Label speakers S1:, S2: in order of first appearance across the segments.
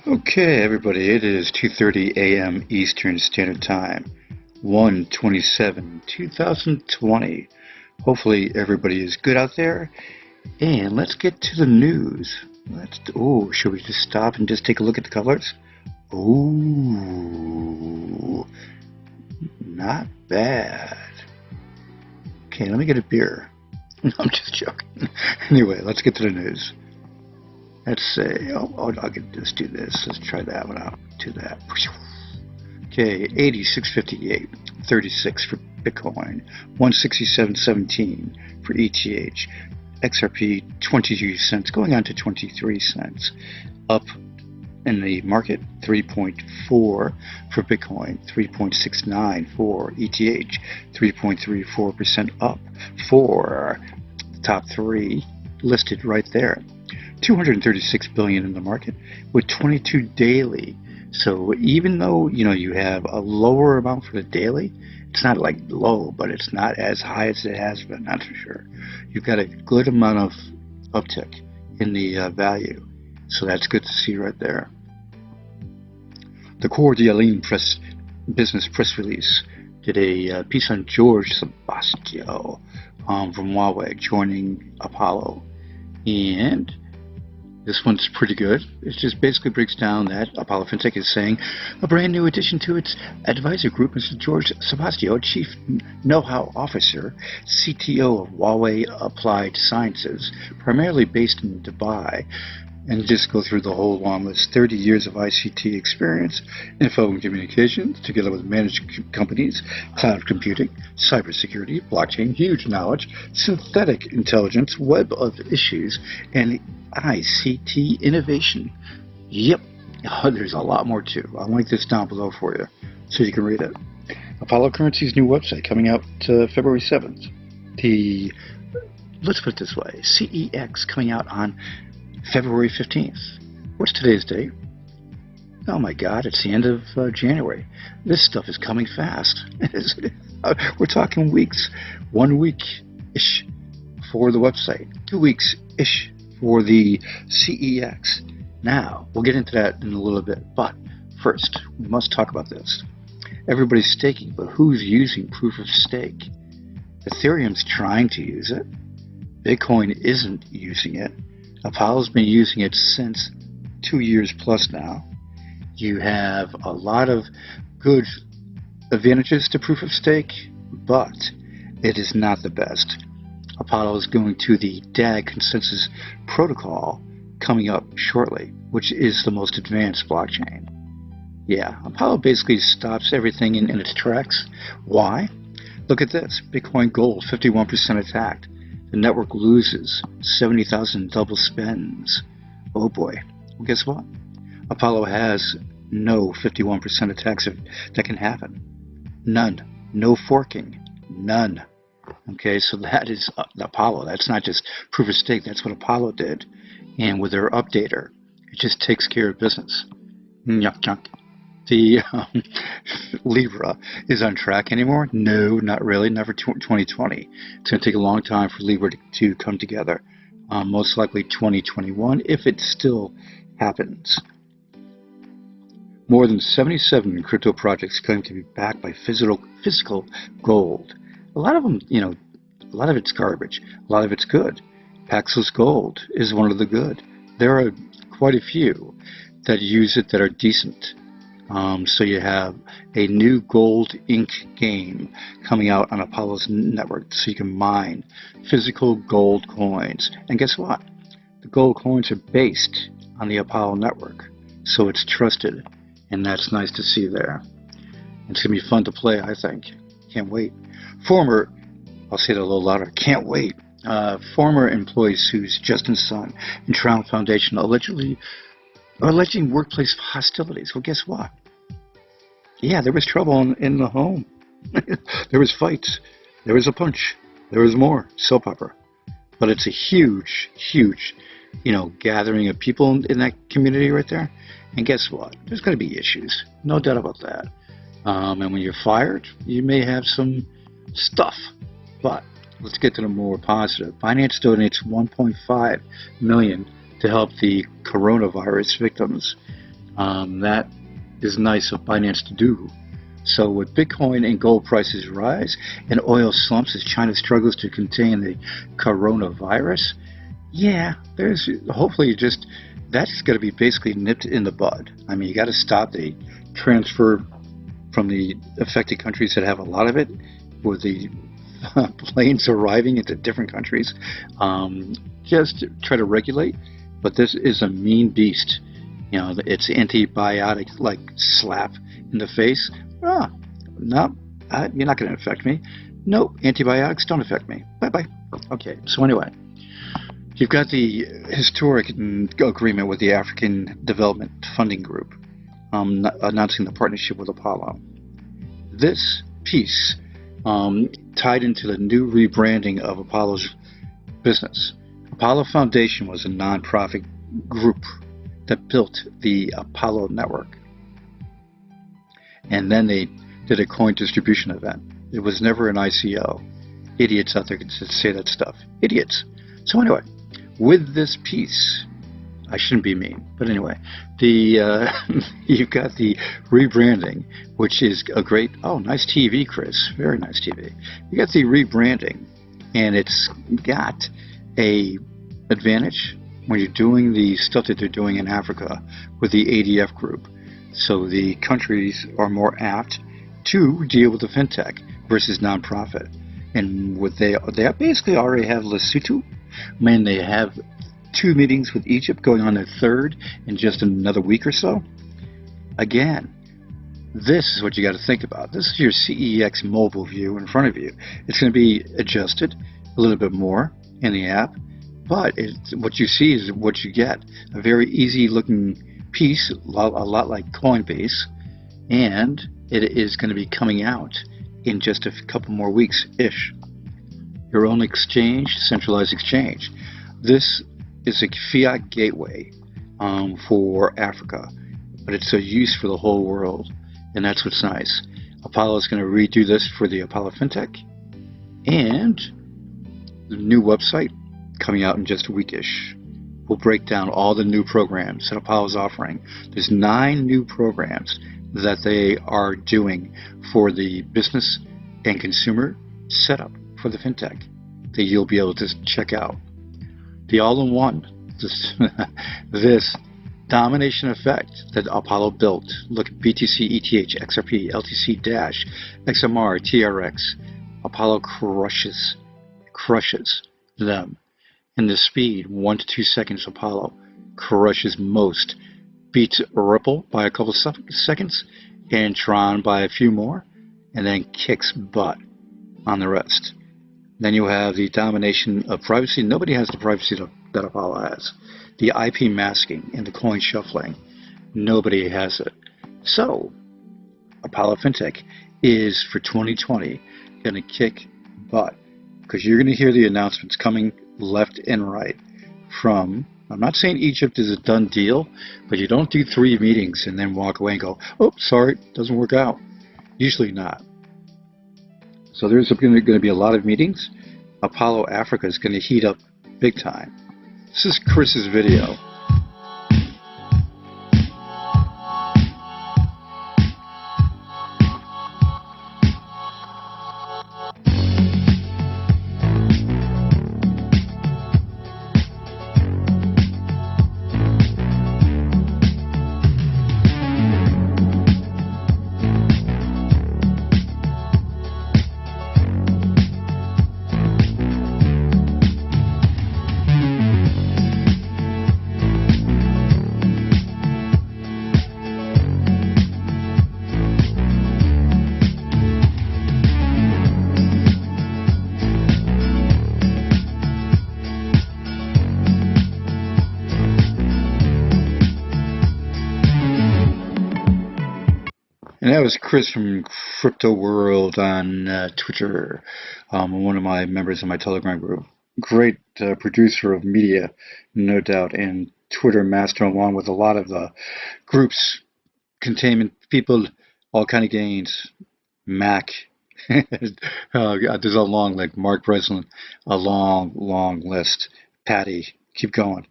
S1: Okay, everybody, it is 2:30 a.m. Eastern Standard Time, 1/27/2020. Hopefully everybody is good out there, and let's get to the news. Should we just stop and just take a look at the colors? Ooh, not bad. Okay, let me get a beer. I'm just joking. Anyway, let's get to the news. Let's say, let's do this. Let's try that one out. Do that. Okay, 86.58, 36 for Bitcoin, 167.17 for ETH, XRP 22 cents, going on to 23 cents. Up in the market, 3.4 for Bitcoin, 3.69 for ETH, 3.34% up for the top three listed right there. 236 billion in the market with 22 daily. So even though you have a lower amount for the daily, it's not like low, but it's not as high as it has been, that's for sure. You've got a good amount of uptick in the value, so that's good to see right there. The Cordialine business press release did a piece on George Sebastio from Huawei joining Apollo, and this one's pretty good. It just basically breaks down that Apollo FinTech is saying a brand new addition to its advisor group, Mr. George Sebastio, Chief Know-How Officer, CTO of Huawei Applied Sciences, primarily based in Dubai, and just go through the whole long list. 30 years of ICT experience, info and communications, together with managed companies, cloud computing, cybersecurity, blockchain, huge knowledge, synthetic intelligence, web of issues, and ICT innovation. Yep, there's a lot more too. I'll link this down below for you so you can read it. Apollo Currency's new website coming out February 7th. Let's put it this way, CEX coming out on February 15th. What's today's date? Oh my God, it's the end of January. This stuff is coming fast. We're talking weeks. 1 week-ish for the website. 2 weeks-ish for the CEX. Now, we'll get into that in a little bit, but first, we must talk about this. Everybody's staking, but who's using proof of stake? Ethereum's trying to use it. Bitcoin isn't using it. Apollo's been using it since 2 years plus now. You have a lot of good advantages to proof of stake, but it is not the best. Apollo is going to the DAG consensus protocol coming up shortly, which is the most advanced blockchain. Yeah, Apollo basically stops everything in its tracks. Why? Look at this. Bitcoin Gold, 51% attacked. The network loses 70,000 double spends. Oh boy. Well, guess what? Apollo has no 51% attacks that can happen. None. No forking. None. Okay, so that is Apollo. That's not just proof of stake. That's what Apollo did. And with their updater, it just takes care of business. Yuck, yuck. The Libra is on track anymore? No, not really. Never 2020. It's going to take a long time for Libra to come together. Most likely 2021, if it still happens. More than 77 crypto projects claim to be backed by physical gold. A lot of them, a lot of it's garbage. A lot of it's good. Paxos Gold is one of the good. There are quite a few that use it that are decent. So you have a new Gold Inc. game coming out on Apollo's network, so you can mine physical gold coins. And guess what? The gold coins are based on the Apollo network, so it's trusted, and that's nice to see there. It's going to be fun to play, I think. Can't wait. I'll say that a little louder, can't wait. Former employee sues Justin's son and Trial Foundation alleging workplace hostilities. Well, guess what? Yeah, there was trouble in the home. There was fights. There was a punch. There was more soap opera. But it's a huge, gathering of people in that community right there. And guess what? There's going to be issues. No doubt about that. And when you're fired, you may have some stuff. But let's get to the more positive. Binance donates $1.5 million to help the coronavirus victims. That is nice of Binance to do. So with Bitcoin and gold prices rise and oil slumps as China struggles to contain the coronavirus, yeah, there's hopefully just that's going to be basically nipped in the bud. I mean, you got to stop the transfer from the affected countries that have a lot of it, with the planes arriving into different countries. Just try to regulate, but this is a mean beast. You know, it's antibiotic like slap in the face. No, you're not going to affect me. No, antibiotics don't affect me. Bye-bye. Okay, so anyway, you've got the historic agreement with the African Development Funding Group, announcing the partnership with Apollo. This piece tied into the new rebranding of Apollo's business. Apollo Foundation was a nonprofit group that built the Apollo network. And then they did a coin distribution event. It was never an ICO. Idiots out there can say that stuff. Idiots. So anyway, with this piece, I shouldn't be mean, but anyway, you've got the rebranding, which is a great, nice TV, Chris, very nice TV. You got the rebranding, and it's got a advantage when you're doing the stuff that they're doing in Africa with the ADF group. So the countries are more apt to deal with the fintech versus nonprofit. And what they basically already have Lesotho. I mean, they have 2 meetings with Egypt going on their 3rd in just another week or so. Again, this is what you got to think about. This is your CEX mobile view in front of you. It's going to be adjusted a little bit more in the app, but what you see is what you get. A very easy looking piece, a lot like Coinbase, and it is going to be coming out in just a couple more weeks-ish. Your own exchange, centralized exchange. This is a fiat gateway for Africa, but it's a use for the whole world, and that's what's nice. Apollo is going to redo this for the Apollo FinTech, and the new website coming out in just a weekish will break down all the new programs that Apollo is offering. There's 9 new programs that they are doing for the business and consumer setup for the FinTech that you'll be able to check out. The all-in-one, this domination effect that Apollo built. Look at BTC, ETH, XRP, LTC Dash, XMR, TRX. Apollo crushes them. And the speed, 1 to 2 seconds, Apollo crushes most. Beats Ripple by a couple seconds, and Tron by a few more, and then kicks butt on the rest. Then you have the domination of privacy. Nobody has the privacy that Apollo has. The IP masking and the coin shuffling. Nobody has it. So, Apollo FinTech is, for 2020, going to kick butt. Because you're going to hear the announcements coming left and right from, I'm not saying Egypt is a done deal, but you don't do 3 meetings and then walk away and go, oh, sorry, doesn't work out. Usually not. So there's going to be a lot of meetings. Apollo Africa is going to heat up big time. This is Chris's video. And that was Chris from Crypto World on Twitter, one of my members of my Telegram group. Great producer of media, no doubt, and Twitter master, along with a lot of the groups, containment people, all kind of gains, Mac. There's a long, like Mark Breslin, a long list. Patty, keep going.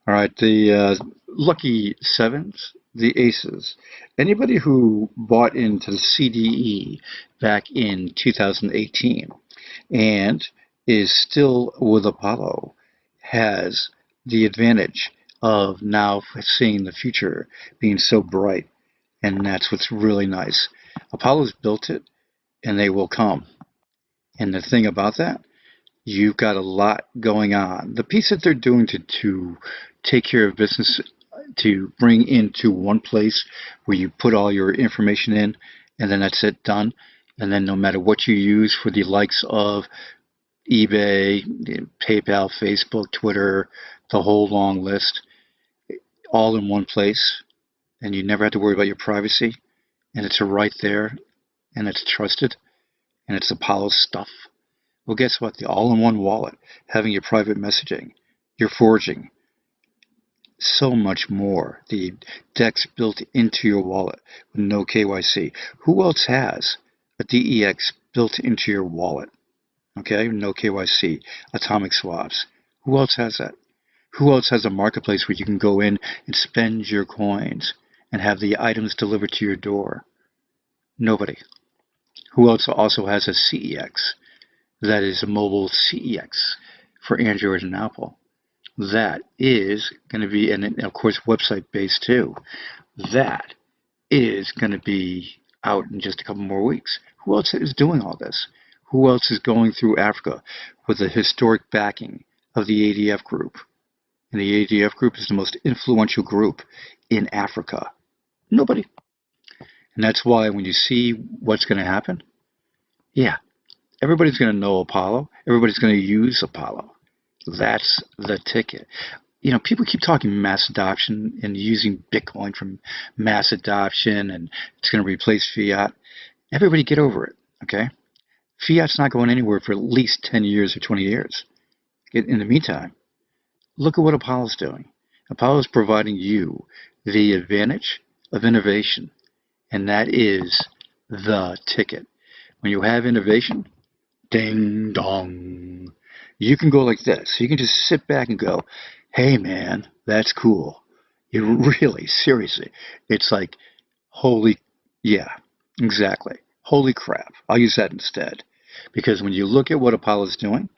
S1: All right, the lucky sevens the aces. Anybody who bought into the CDE back in 2018 and is still with Apollo has the advantage of now seeing the future being so bright, and that's what's really nice. Apollo's built it, and they will come. And the thing about that, you've got a lot going on. The piece that they're doing to take care of business, to bring into one place where you put all your information in, and then that's it, done. And then no matter what you use for the likes of eBay, PayPal, Facebook, Twitter, the whole long list, all in one place, and you never have to worry about your privacy, and it's right there, and it's trusted, and it's Apollo stuff. Well, guess what? The all-in-one wallet, having your private messaging, your forging, so much more. The DEX built into your wallet with no KYC. Who else has a DEX built into your wallet? Okay, no KYC, atomic swaps. Who else has that? Who else has a marketplace where you can go in and spend your coins and have the items delivered to your door? Nobody. Who else also has a CEX? That is a mobile CEX for Android and Apple. That is going to be, and of course website based too. That is going to be out in just a couple more weeks. Who else is doing all this? Who else is going through Africa with the historic backing of the ADF group? And the ADF group is the most influential group in Africa. Nobody. And that's why when you see what's going to happen, yeah, everybody's going to know Apollo. Everybody's going to use Apollo. That's the ticket. You know, people keep talking mass adoption and using Bitcoin from mass adoption, and it's going to replace fiat. Everybody get over it, okay? Fiat's not going anywhere for at least 10 years or 20 years. In the meantime, look at what Apollo's doing. Apollo's providing you the advantage of innovation, and that is the ticket. When you have innovation, ding dong, you can go like this. You can just sit back and go, hey man, that's cool. You really, seriously, it's like, holy, yeah, exactly. Holy crap. I'll use that instead. Because when you look at what Apollo's doing,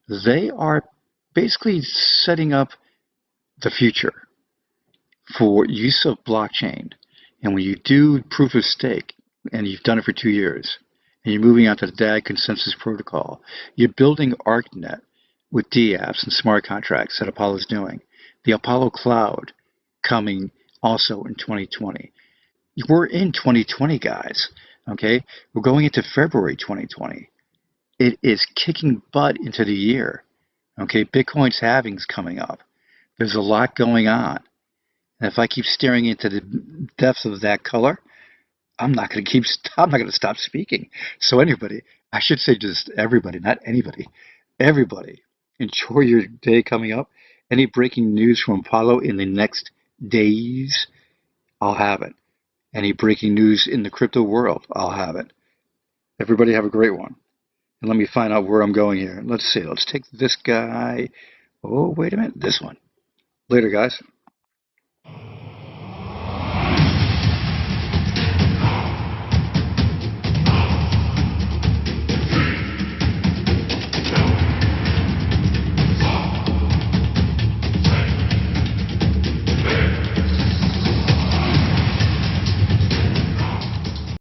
S1: they are basically setting up the future for use of blockchain. And when you do proof of stake, and you've done it for 2 years, and you're moving on to the DAG consensus protocol, you're building ARKNET with DApps and smart contracts that Apollo's doing. The Apollo Cloud coming also in 2020. We're in 2020, guys, okay? We're going into February 2020. It is kicking butt into the year, okay? Bitcoin's halving's coming up. There's a lot going on. And if I keep staring into the depths of that color, I'm not going to stop speaking. So anybody, I should say just everybody, not anybody, everybody, enjoy your day coming up. Any breaking news from Apollo in the next days, I'll have it. Any breaking news in the crypto world, I'll have it. Everybody have a great one. And let me find out where I'm going here. Let's see. Let's take this guy. Oh, wait a minute. This one. Later, guys.